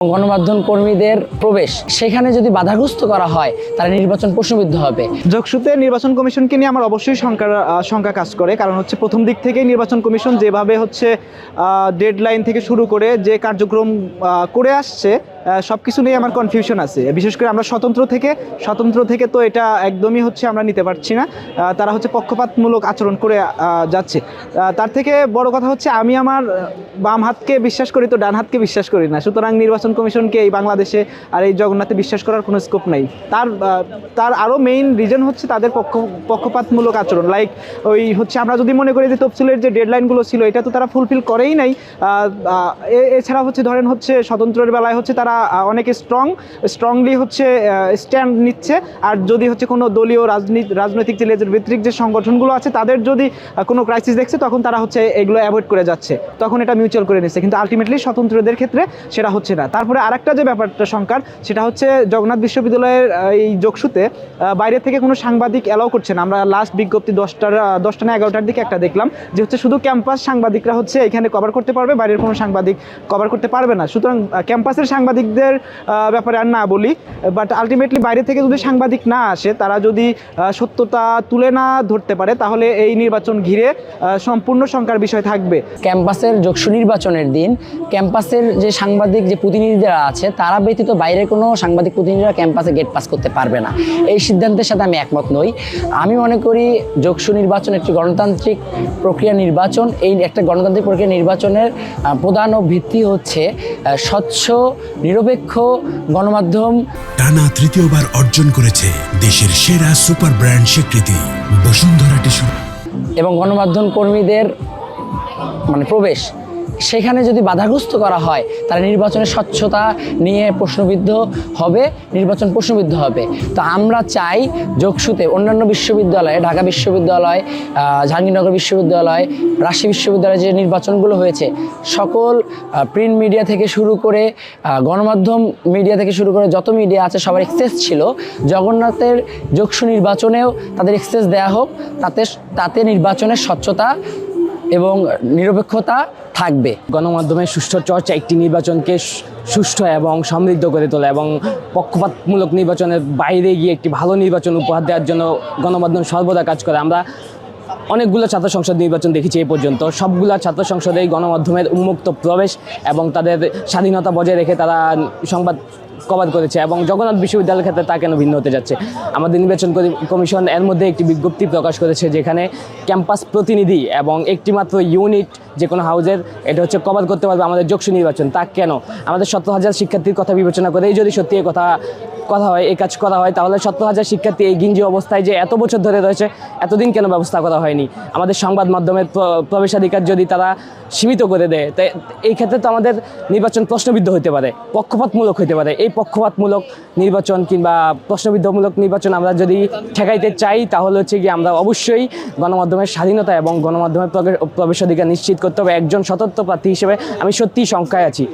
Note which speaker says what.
Speaker 1: গণমাধ্যম কর্মীদের প্রবেশ সেখানে যদি বাধাগ্রস্ত করা হয় তাহলে নির্বাচন প্রশ্নবিদ্ধ হবে।
Speaker 2: যোগসূত্রে নির্বাচন কমিশনকে নিয়ে আমার অবশ্যই শঙ্কা কাজ করে, কারণ হচ্ছে প্রথম দিক থেকেই নির্বাচন কমিশন যেভাবে হচ্ছে ডেডলাইন থেকে শুরু করে যে কার্যক্রম করে আসছে সব কিছু নিয়ে আমার কনফিউশন আছে। বিশেষ করে আমরা স্বতন্ত্র থেকে তো এটা একদমই হচ্ছে আমরা নিতে পারছি না। তারা হচ্ছে পক্ষপাতমূলক আচরণ করে যাচ্ছে। তার থেকে বড় কথা হচ্ছে আমি আমার বাম হাতকে বিশ্বাস করি তো ডান হাতকে বিশ্বাস করি না। সুতরাং নির্বাচন কমিশনকে এই বাংলাদেশে আর এই জগন্নাথে বিশ্বাস করার কোনো স্কোপ নাই। তার আরও মেইন রিজন হচ্ছে তাদের পক্ষপাতমূলক আচরণ। লাইক ওই হচ্ছে আমরা যদি মনে করি যে তফসিলের যে ডেডলাইনগুলো ছিল এটা তো তারা ফুলফিল করেই নাই। এছাড়া হচ্ছে ধরেন হচ্ছে স্বতন্ত্রের বেলায় হচ্ছে তারা অনেক স্ট্রংলি হচ্ছে স্ট্যান্ড নিচ্ছে। আর যদি হচ্ছে কোনো দলীয় রাজনৈতিক যে লেজের ভিত্তিক যে সংগঠনগুলো আছে তাদের যদি কোনো ক্রাইসিস দেখছে তখন তারা হচ্ছে এগুলো অ্যাভয়েড করে যাচ্ছে, তখন এটা মিউচুয়াল করে নিচ্ছে। কিন্তু আলটিমেটলি স্বতন্ত্রদের ক্ষেত্রে সেটা হচ্ছে না। তারপরে আরেকটা যে ব্যাপারটা শঙ্কার, সেটা হচ্ছে জগন্নাথ বিশ্ববিদ্যালয়ের এই যোগসূতে বাইরে থেকে কোনো সাংবাদিক অ্যালাউ করছে না। আমরা লাস্ট বিজ্ঞপ্তি 10টা না 11টার দিকে একটা দেখলাম যে হচ্ছে শুধু ক্যাম্পাস সাংবাদিকরা হচ্ছে এখানে কভার করতে পারবে, বাইরের কোনো সাংবাদিক কভার করতে পারবে না। সুতরাং ক্যাম্পাসের সাংবাদিকদের ব্যাপারে আর না বলি, বাট আলটিমেটলি বাইরে থেকে যদি সাংবাদিক না আসে, তারা যদি সত্যতা তুলে না ধরতে পারে, তাহলে এই নির্বাচন ঘিরে সম্পূর্ণ শঙ্কার বিষয় থাকবে।
Speaker 1: ক্যাম্পাসের যোগসু নির্বাচনের দিন ক্যাম্পাসের যে সাংবাদিক যে প্রতিনিধিরা আছে তারা ব্যতীত বাইরের কোনো সাংবাদিক প্রতিনিধিরা ক্যাম্পাসে গেট পাস করতে পারবে না। এই সিদ্ধান্তের সাথে আমি একমত নই। আমি মনে করি যোগসু নির্বাচন একটি গণতান্ত্রিক প্রক্রিয়া নির্বাচন। এই একটা গণতান্ত্রিক প্রক্রিয়া নির্বাচনের প্রধান ভিত্তি হচ্ছে স্বচ্ছ নিরপেক্ষ গণমাধ্যম।
Speaker 3: টানা তৃতীয়বার অর্জন করেছে দেশের সেরা সুপার ব্র্যান্ড স্বীকৃতি বসুন্ধরা টিস্যু
Speaker 1: এবং গণমাধ্যম কর্মীদের প্রবেশ সেখানে যদি বাধাগ্রস্ত করা হয় তাহলে নির্বাচনের স্বচ্ছতা নিয়ে নির্বাচন প্রশ্নবিদ্ধ হবে। তো আমরা চাই যোগসুতে অন্যান্য বিশ্ববিদ্যালয়ে, ঢাকা বিশ্ববিদ্যালয়, জাহাঙ্গীরনগর বিশ্ববিদ্যালয়, রাজশাহী বিশ্ববিদ্যালয়ে যে নির্বাচনগুলো হয়েছে, সকল প্রিন্ট মিডিয়া থেকে শুরু করে গণমাধ্যম মিডিয়া থেকে শুরু করে যত মিডিয়া আছে সবার এক্সেস ছিল। জগন্নাথের যোগসু নির্বাচনেও তাদের এক্সেস দেওয়া হোক, তাতে নির্বাচনের স্বচ্ছতা এবং নিরপেক্ষতা থাকবে।
Speaker 4: গণমাধ্যমের সুষ্ঠু চর্চা একটি নির্বাচনকে সুষ্ঠু এবং সমৃদ্ধ করে তোলে এবং পক্ষপাতমূলক নির্বাচনের বাইরে গিয়ে একটি ভালো নির্বাচন উপহার দেওয়ার জন্য গণমাধ্যম সর্বদা কাজ করে। আমরা অনেকগুলো ছাত্র সংসদ নির্বাচন দেখেছি এই পর্যন্ত। সবগুলো ছাত্র সংসদেই গণমাধ্যমের উন্মুক্ত প্রবেশ এবং তাদের স্বাধীনতা বজায় রেখে তারা সংবাদ কভার করেছে, এবং জগন্নাথ বিশ্ববিদ্যালয়ের ক্ষেত্রে তা কেন ভিন্ন হতে যাচ্ছে? আমাদের নির্বাচন কমিশন এর মধ্যে একটি বিজ্ঞপ্তি প্রকাশ করেছে যেখানে ক্যাম্পাস প্রতিনিধি এবং একটি মাত্র ইউনিট যে কোনো হাউজের এটা হচ্ছে কভার করতে পারবে আমাদের যোগসু নির্বাচন। তা কেন? আমাদের 17,000 শিক্ষার্থীর কথা বিবেচনা করেই যদি সত্যি এই কাজ করা হয়, তাহলে 17,000 শিক্ষার্থী এই গিঞ্জি অবস্থায় যে এত বছর ধরে রয়েছে, এতদিন কেন ব্যবস্থা করা হয়নি? আমাদের সংবাদ মাধ্যমের প্রবেশাধিকার যদি তারা সীমিত করে দেয়, তাই এই ক্ষেত্রে তো আমাদের নির্বাচন প্রশ্নবিদ্ধ হতে পারে, পক্ষপাতমূলক হতে পারে। এই পক্ষপাতমূলক নির্বাচন কিংবা প্রশ্নবিদ্ধমূলক নির্বাচন আমরা যদি ঠেকাইতে চাই, তাহলে হচ্ছে কি আমরা অবশ্যই গণমাধ্যমের স্বাধীনতা এবং গণমাধ্যমের প্রবেশাধিকার নিশ্চিত করতে হবে। একজন স্বতন্ত্র প্রার্থী হিসেবে আমি সত্যিই শঙ্কায় আছি।